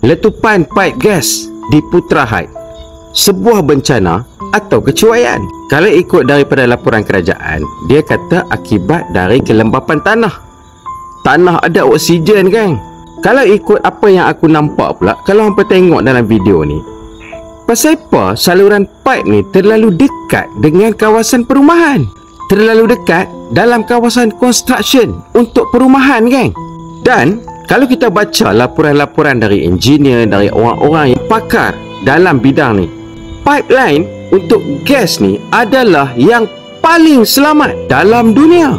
letupan paip gas di Putra Heights sebuah bencana atau kecuaian? Kalau ikut daripada laporan kerajaan, dia kata akibat dari kelembapan tanah. Tanah ada oksigen kan? Kalau ikut apa yang aku nampak pula, kalau hampa tengok dalam video ni, pasal apa saluran paip ni terlalu dekat dengan kawasan perumahan, terlalu dekat dalam kawasan construction untuk perumahan kan? Dan kalau kita baca laporan-laporan dari engineer, dari orang-orang yang pakar dalam bidang ni, pipeline untuk gas ni adalah yang paling selamat dalam dunia.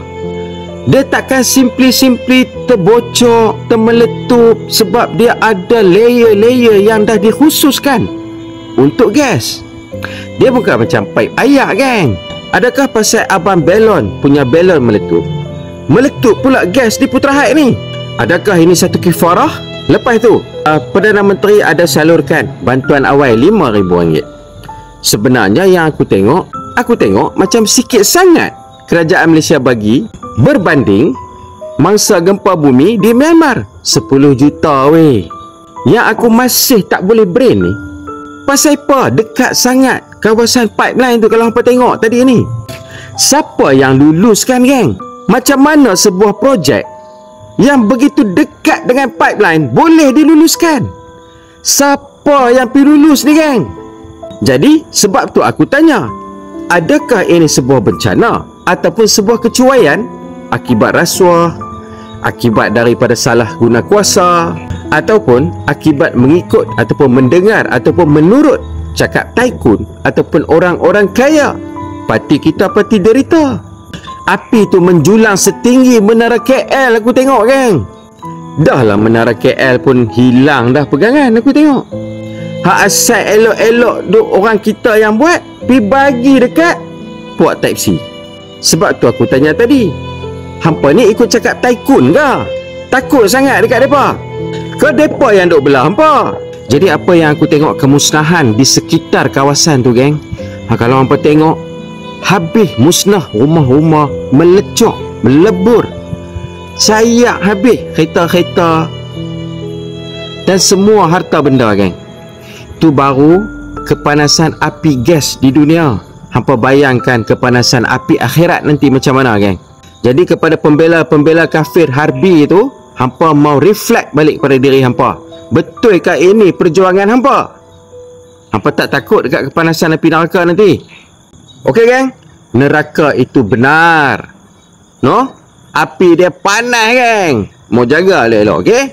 Dia takkan simply terbocor, termeletup, sebab dia ada layer-layer yang dah dikhususkan untuk gas. Dia bukan macam paip air kan? Adakah pasal abang belon punya belon meletup pula gas di Putra Heights ni? Adakah ini satu kifarah? Lepas tu Perdana Menteri ada salurkan bantuan awal RM5,000. Sebenarnya yang aku tengok macam sikit sangat kerajaan Malaysia bagi berbanding mangsa gempa bumi di Myanmar. 10 juta weh. Yang aku masih tak boleh brain ni, pasal apa dekat sangat kawasan pipeline tu. Kalau hampa tengok tadi ni, siapa yang luluskan geng? Macam mana sebuah projek yang begitu dekat dengan pipeline boleh diluluskan? Siapa yang pergi lulus ni geng? Jadi sebab tu aku tanya, adakah ini sebuah bencana ataupun sebuah kecuaian akibat rasuah, akibat daripada salah guna kuasa, ataupun akibat mengikut ataupun mendengar ataupun menurut cakap tycoon ataupun orang-orang kaya? Parti kita parti derita. Api tu menjulang setinggi Menara KL aku tengok kan. Dah lah Menara KL pun hilang dah pegangan aku tengok. Hak asal elok-elok duk orang kita yang buat, pi bagi dekat Port Type C. Sebab tu aku tanya tadi, hampa ni ikut cakap tycoon ke? Takut sangat dekat mereka? Ke mereka yang duk belah hampa? Jadi apa yang aku tengok kemusnahan di sekitar kawasan tu geng, kalau hampa tengok, habis musnah rumah-rumah, melecok, melebur, sayak habis kereta-kereta dan semua harta benda geng. Tu baru kepanasan api gas di dunia. Hampa bayangkan kepanasan api akhirat nanti macam mana geng. Jadi kepada pembela-pembela kafir harbi itu, hampa mau reflect balik pada diri hampa. Betulkah ini perjuangan hampa? Hampa tak takut dekat kepanasan api neraka nanti? Okey geng, neraka itu benar. No? Api dia panas geng. Mau jaga elok-elok, okey?